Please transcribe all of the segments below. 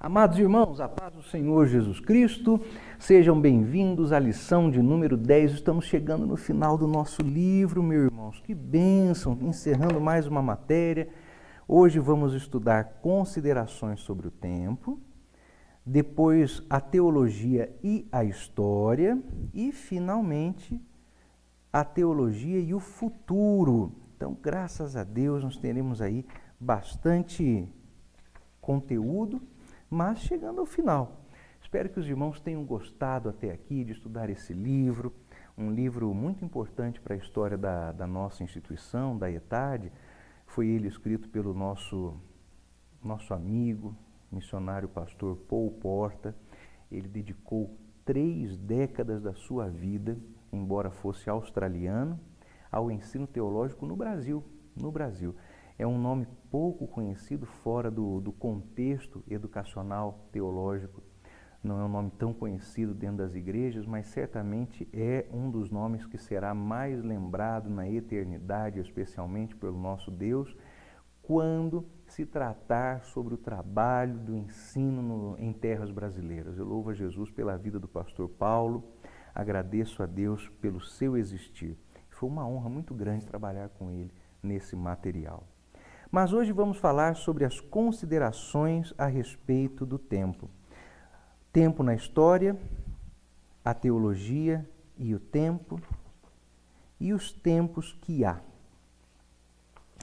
Amados irmãos, a paz do Senhor Jesus Cristo, sejam bem-vindos à lição de número 10. Estamos chegando no final do nosso livro, meus irmãos. Que bênção! Encerrando mais uma matéria. Hoje vamos estudar considerações sobre o tempo, depois a teologia e a história e, finalmente, a teologia e o futuro. Então, graças a Deus, nós teremos aí bastante conteúdo, mas chegando ao final. Espero que os irmãos tenham gostado até aqui de estudar esse livro, um livro muito importante para a história da nossa instituição, da ETAD. Foi ele escrito pelo nosso amigo, missionário pastor Paul Porta. Ele dedicou 3 décadas da sua vida, embora fosse australiano, ao ensino teológico no Brasil. É um nome pouco conhecido fora do contexto educacional teológico. Não é um nome tão conhecido dentro das igrejas, mas certamente é um dos nomes que será mais lembrado na eternidade, especialmente pelo nosso Deus, quando se tratar sobre o trabalho do ensino em terras brasileiras. Eu louvo a Jesus pela vida do pastor Paulo, agradeço a Deus pelo seu existir. Foi uma honra muito grande trabalhar com ele nesse material. Mas hoje vamos falar sobre as considerações a respeito do tempo. Tempo na história, a teologia e o tempo, e os tempos que há.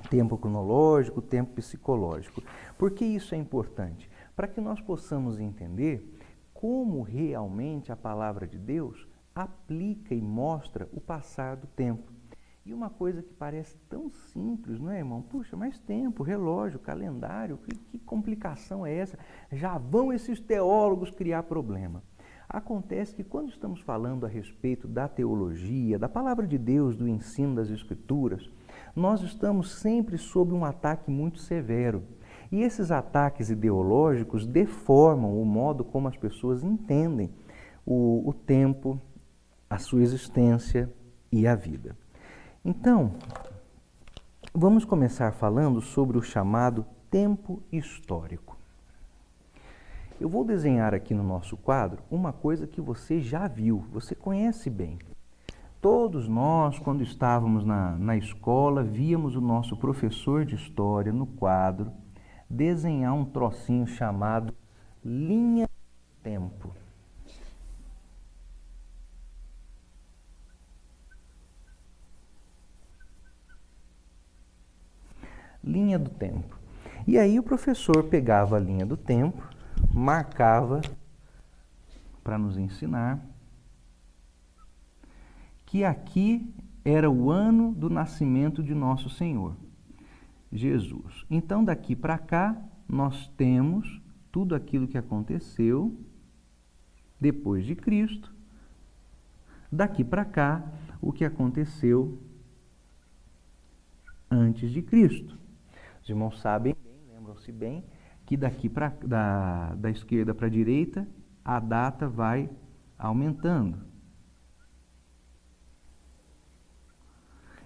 Tempo cronológico, tempo psicológico. Por que isso é importante? Para que nós possamos entender como realmente a palavra de Deus aplica e mostra o passar do tempo. E uma coisa que parece tão simples, não é, irmão? Puxa, mas tempo, relógio, calendário, que complicação é essa? Já vão esses teólogos criar problema. Acontece que quando estamos falando a respeito da teologia, da palavra de Deus, do ensino das Escrituras, nós estamos sempre sob um ataque muito severo. E esses ataques ideológicos deformam o modo como as pessoas entendem o tempo, a sua existência e a vida. Então, vamos começar falando sobre o chamado tempo histórico. Eu vou desenhar aqui no nosso quadro uma coisa que você já viu, você conhece bem. Todos nós, quando estávamos na escola, víamos o nosso professor de história no quadro desenhar um trocinho chamado linha do tempo. Linha do tempo. E aí o professor pegava a linha do tempo, marcava para nos ensinar que aqui era o ano do nascimento de nosso Senhor, Jesus. Então daqui para cá nós temos tudo aquilo que aconteceu depois de Cristo. Daqui para cá o que aconteceu antes de Cristo. Os irmãos sabem bem, lembram-se bem, que daqui da esquerda para a direita, a data vai aumentando.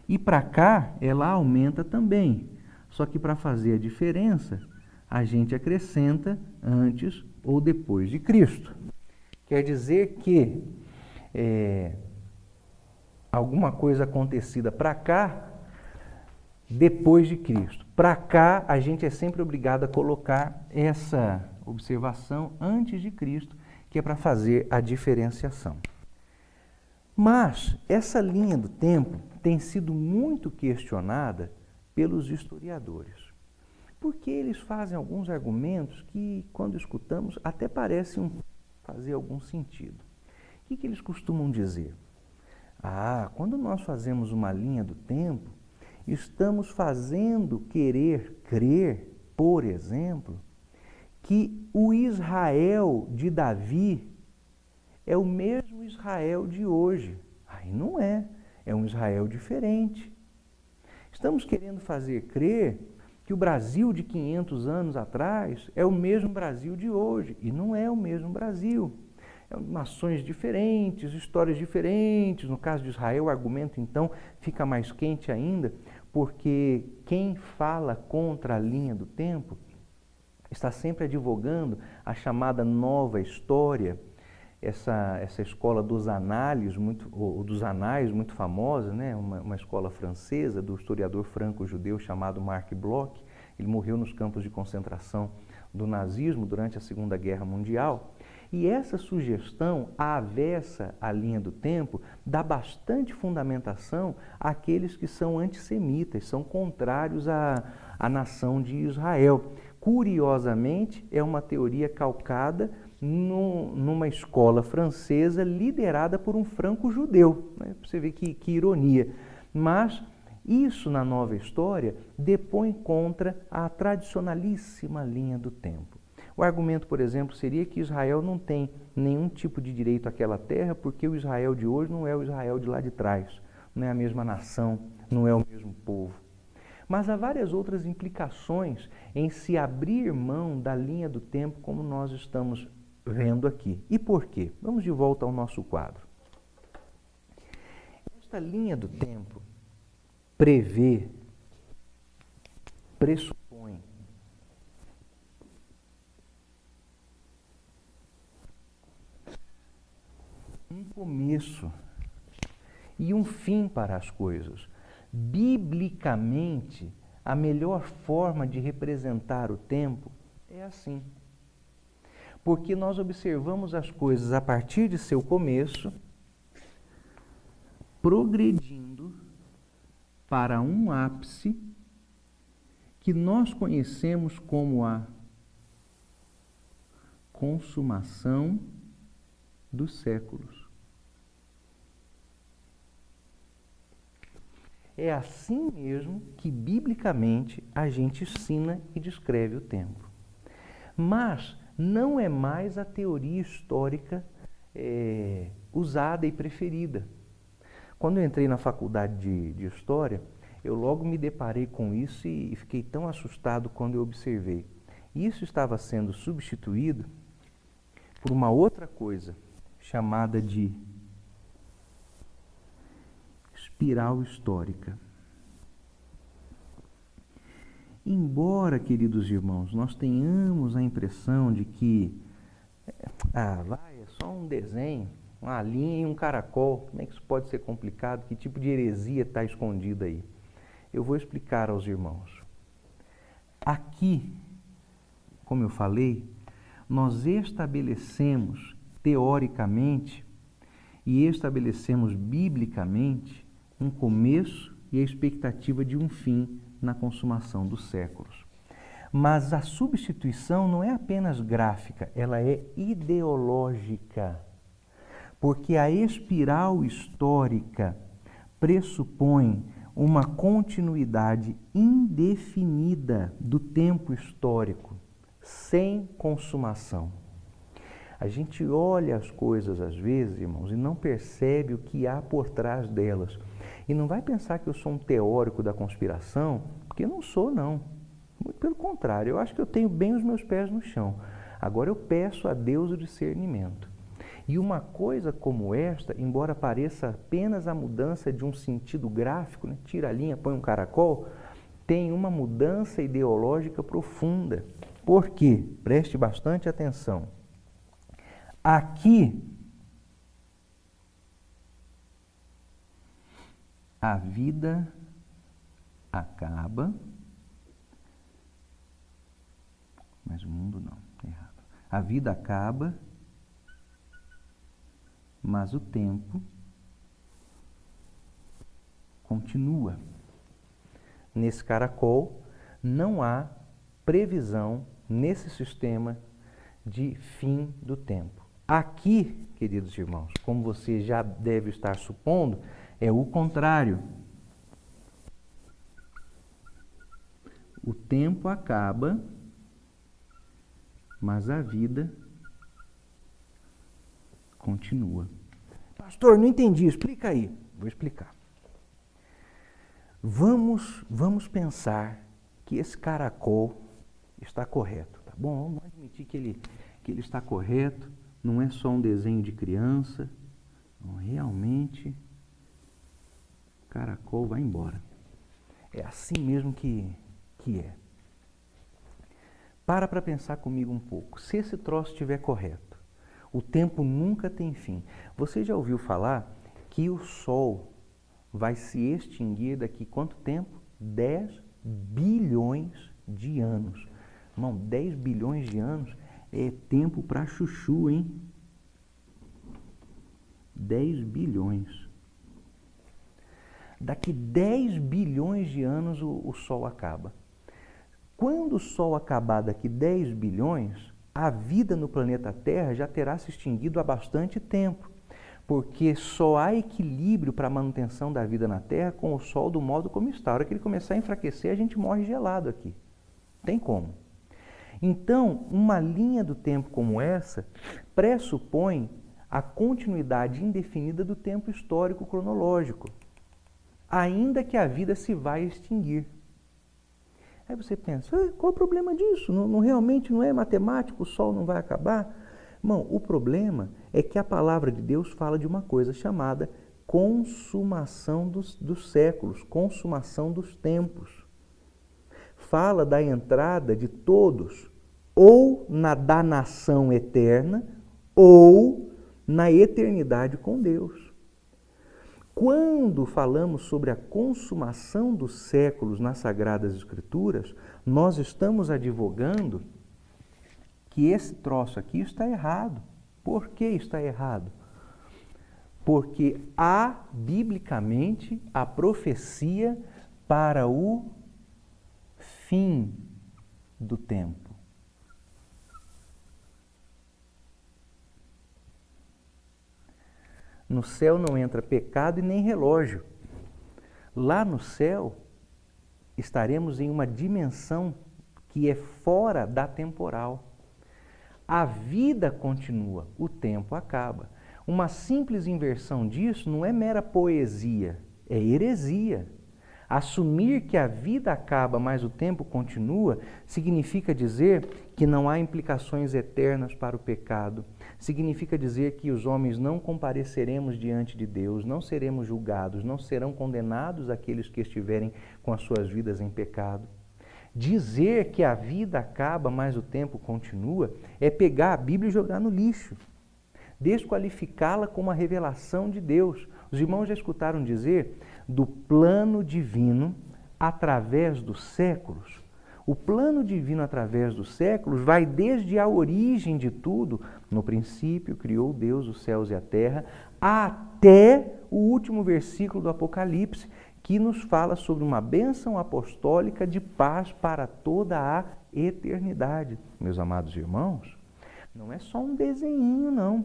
E para cá, ela aumenta também. Só que para fazer a diferença, a gente acrescenta antes ou depois de Cristo. Quer dizer que alguma coisa acontecida para cá, depois de Cristo. Para cá, a gente é sempre obrigado a colocar essa observação antes de Cristo, que é para fazer a diferenciação. Mas essa linha do tempo tem sido muito questionada pelos historiadores, porque eles fazem alguns argumentos que, quando escutamos, até parecem fazer algum sentido. O que eles costumam dizer? Quando nós fazemos uma linha do tempo, estamos fazendo querer crer, por exemplo, que o Israel de Davi é o mesmo Israel de hoje. Aí não é, é um Israel diferente. Estamos querendo fazer crer que o Brasil de 500 anos atrás é o mesmo Brasil de hoje, e não é o mesmo Brasil. Nações diferentes, histórias diferentes. No caso de Israel, o argumento então fica mais quente ainda, porque quem fala contra a linha do tempo está sempre advogando a chamada nova história, essa escola dos anais, muito famosa, né? Uma escola francesa do historiador franco-judeu chamado Marc Bloch. Ele morreu nos campos de concentração do nazismo durante a Segunda Guerra Mundial. E essa sugestão, avessa à linha do tempo, dá bastante fundamentação àqueles que são antissemitas, são contrários à nação de Israel. Curiosamente, é uma teoria calcada numa escola francesa liderada por um franco-judeu. Né? Você vê que ironia. Mas isso, na nova história, depõe contra a tradicionalíssima linha do tempo. O argumento, por exemplo, seria que Israel não tem nenhum tipo de direito àquela terra porque o Israel de hoje não é o Israel de lá de trás, não é a mesma nação, não é o mesmo povo. Mas há várias outras implicações em se abrir mão da linha do tempo como nós estamos vendo aqui. E por quê? Vamos de volta ao nosso quadro. Esta linha do tempo prevê, pressupõe um começo e um fim para as coisas. Biblicamente, a melhor forma de representar o tempo é assim. Porque nós observamos as coisas a partir de seu começo, progredindo para um ápice que nós conhecemos como a consumação dos séculos. É assim mesmo que, biblicamente, a gente ensina e descreve o tempo. Mas não é mais a teoria histórica usada e preferida. Quando eu entrei na faculdade de História, eu logo me deparei com isso e fiquei tão assustado quando eu observei. Isso estava sendo substituído por uma outra coisa, chamada de espiral histórica. Embora, queridos irmãos, nós tenhamos a impressão de que é só um desenho, uma linha e um caracol, como é que isso pode ser complicado? Que tipo de heresia está escondida aí? Eu vou explicar aos irmãos. Aqui, como eu falei, nós estabelecemos teoricamente e estabelecemos biblicamente um começo e a expectativa de um fim na consumação dos séculos. Mas a substituição não é apenas gráfica, ela é ideológica. Porque a espiral histórica pressupõe uma continuidade indefinida do tempo histórico, sem consumação. A gente olha as coisas às vezes, irmãos, e não percebe o que há por trás delas. E não vai pensar que eu sou um teórico da conspiração, porque eu não sou, não. Muito pelo contrário, eu acho que eu tenho bem os meus pés no chão. Agora eu peço a Deus o discernimento. E uma coisa como esta, embora pareça apenas a mudança de um sentido gráfico, né? Tira a linha, põe um caracol, tem uma mudança ideológica profunda. Por quê? Preste bastante atenção. Aqui, a vida acaba, mas o mundo não, errado. A vida acaba, mas o tempo continua. Nesse caracol, não há previsão nesse sistema de fim do tempo. Aqui, queridos irmãos, como você já deve estar supondo, é o contrário. O tempo acaba, mas a vida continua. Pastor, não entendi, explica aí. Vou explicar. Vamos pensar que esse caracol está correto, tá bom? Vamos admitir que ele está correto, não é só um desenho de criança. Não, realmente, o caracol vai embora. É assim mesmo que é. Para pensar comigo um pouco. Se esse troço estiver correto, o tempo nunca tem fim. Você já ouviu falar que o Sol vai se extinguir daqui quanto tempo? 10 bilhões de anos. Irmão, 10 bilhões de anos é tempo para chuchu, hein? 10 bilhões. Daqui 10 bilhões de anos o Sol acaba. Quando o Sol acabar daqui 10 bilhões, a vida no planeta Terra já terá se extinguido há bastante tempo, porque só há equilíbrio para a manutenção da vida na Terra com o Sol do modo como está. A hora que ele começar a enfraquecer, a gente morre gelado aqui. Tem como. Então, uma linha do tempo como essa pressupõe a continuidade indefinida do tempo histórico cronológico, ainda que a vida se vá extinguir. Aí você pensa, qual o problema disso? Realmente não é matemático, o Sol não vai acabar? Irmão, o problema é que a palavra de Deus fala de uma coisa chamada consumação dos séculos, consumação dos tempos. Fala da entrada de todos, ou na danação eterna, ou na eternidade com Deus. Quando falamos sobre a consumação dos séculos nas Sagradas Escrituras, nós estamos advogando que esse troço aqui está errado. Por que está errado? Porque há, biblicamente, a profecia para o fim do tempo. No céu não entra pecado e nem relógio. Lá no céu, estaremos em uma dimensão que é fora da temporal. A vida continua, o tempo acaba. Uma simples inversão disso não é mera poesia, é heresia. Assumir que a vida acaba, mas o tempo continua, significa dizer que não há implicações eternas para o pecado. Significa dizer que os homens não compareceremos diante de Deus, não seremos julgados, não serão condenados aqueles que estiverem com as suas vidas em pecado. Dizer que a vida acaba, mas o tempo continua, é pegar a Bíblia e jogar no lixo. Desqualificá-la como a revelação de Deus. Os irmãos já escutaram dizer do plano divino através dos séculos. O plano divino através dos séculos vai desde a origem de tudo, no princípio criou Deus os céus e a terra, até o último versículo do Apocalipse, que nos fala sobre uma bênção apostólica de paz para toda a eternidade. Meus amados irmãos, não é só um desenhinho, não.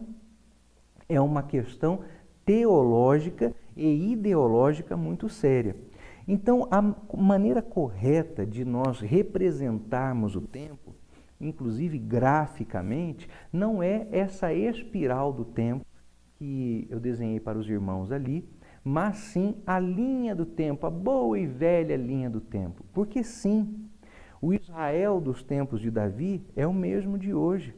É uma questão teológica e ideológica muito séria. Então, a maneira correta de nós representarmos o tempo, inclusive graficamente, não é essa espiral do tempo que eu desenhei para os irmãos ali, mas sim a linha do tempo, a boa e velha linha do tempo. Porque sim, o Israel dos tempos de Davi é o mesmo de hoje.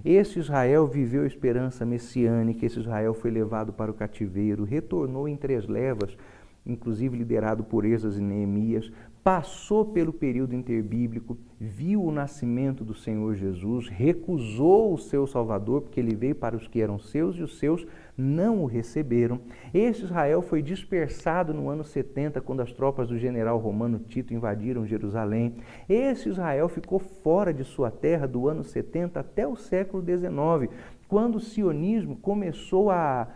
Esse Israel viveu a esperança messiânica, esse Israel foi levado para o cativeiro, retornou em 3 levas, inclusive liderado por Esdras e Neemias, passou pelo período interbíblico, viu o nascimento do Senhor Jesus, recusou o seu Salvador, porque ele veio para os que eram seus e os seus não o receberam. Esse Israel foi dispersado no ano 70, quando as tropas do general romano Tito invadiram Jerusalém. Esse Israel ficou fora de sua terra do ano 70 até o século XIX, quando o sionismo começou a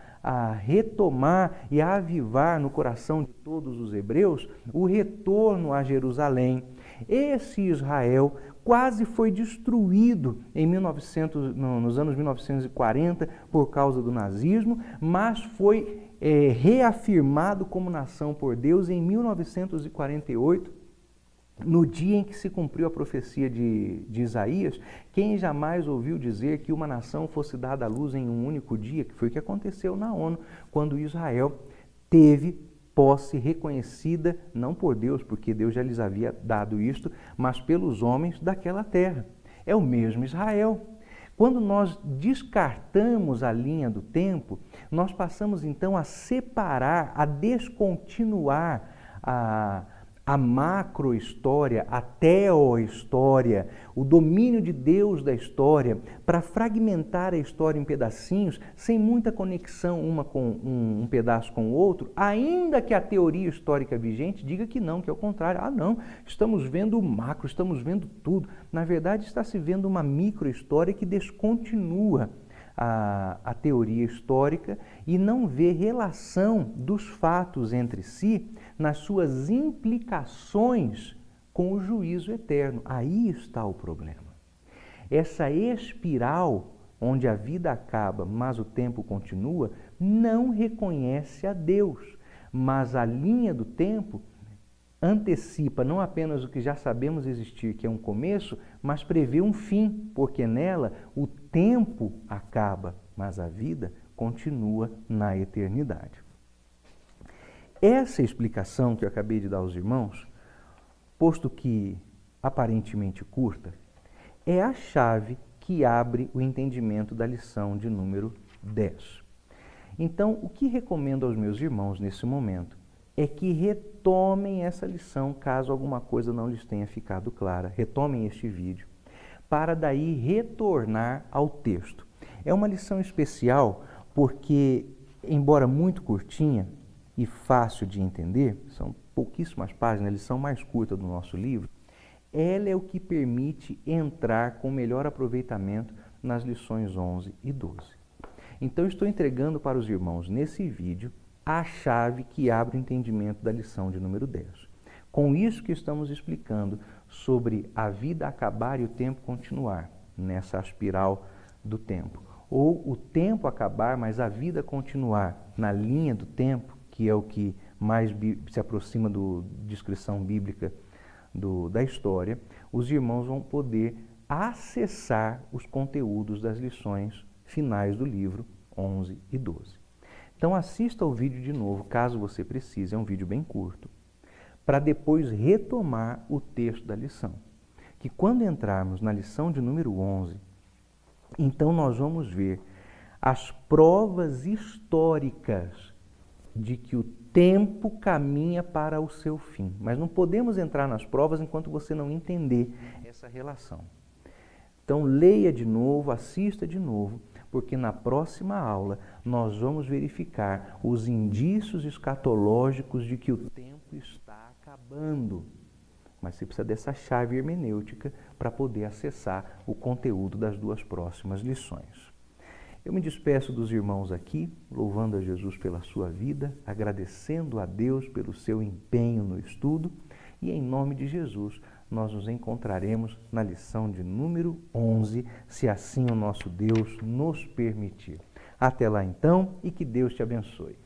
retomar e a avivar no coração de todos os hebreus o retorno a Jerusalém. Esse Israel quase foi destruído nos anos 1940 por causa do nazismo, mas foi reafirmado como nação por Deus em 1948, no dia em que se cumpriu a profecia de Isaías. Quem jamais ouviu dizer que uma nação fosse dada à luz em um único dia, que foi o que aconteceu na ONU, quando Israel teve posse reconhecida, não por Deus, porque Deus já lhes havia dado isto, mas pelos homens daquela terra. É o mesmo Israel. Quando nós descartamos a linha do tempo, nós passamos então a separar, a descontinuar a macrohistória, a teohistória, o domínio de Deus da história, para fragmentar a história em pedacinhos, sem muita conexão um pedaço com o outro, ainda que a teoria histórica vigente diga que não, que é o contrário. Ah, não, estamos vendo o macro, estamos vendo tudo. Na verdade, está se vendo uma microhistória que descontinua a teoria histórica e não vê relação dos fatos entre si nas suas implicações com o juízo eterno. Aí está o problema. Essa espiral, onde a vida acaba, mas o tempo continua, não reconhece a Deus, mas a linha do tempo antecipa não apenas o que já sabemos existir, que é um começo, mas prevê um fim, porque nela o tempo acaba, mas a vida continua na eternidade. Essa explicação que eu acabei de dar aos irmãos, posto que aparentemente curta, é a chave que abre o entendimento da lição de número 10. Então, o que recomendo aos meus irmãos nesse momento é que retomem essa lição, caso alguma coisa não lhes tenha ficado clara. Retomem este vídeo, para daí retornar ao texto. É uma lição especial porque, embora muito curtinha e fácil de entender, são pouquíssimas páginas, a lição mais curta do nosso livro, ela é o que permite entrar com melhor aproveitamento nas lições 11 e 12. Então, estou entregando para os irmãos nesse vídeo a chave que abre o entendimento da lição de número 10. Com isso que estamos explicando sobre a vida acabar e o tempo continuar, nessa espiral do tempo. Ou o tempo acabar, mas a vida continuar na linha do tempo, que é o que mais se aproxima da descrição bíblica da história, os irmãos vão poder acessar os conteúdos das lições finais do livro 11 e 12. Então assista ao vídeo de novo, caso você precise, é um vídeo bem curto, para depois retomar o texto da lição. Que quando entrarmos na lição de número 11, então nós vamos ver as provas históricas de que o tempo caminha para o seu fim. Mas não podemos entrar nas provas enquanto você não entender essa relação. Então leia de novo, assista de novo, porque na próxima aula nós vamos verificar os indícios escatológicos de que o tempo está acabando. Mas você precisa dessa chave hermenêutica para poder acessar o conteúdo das duas próximas lições. Eu me despeço dos irmãos aqui, louvando a Jesus pela sua vida, agradecendo a Deus pelo seu empenho no estudo e, em nome de Jesus, nós nos encontraremos na lição de número 11, se assim o nosso Deus nos permitir. Até lá então e que Deus te abençoe.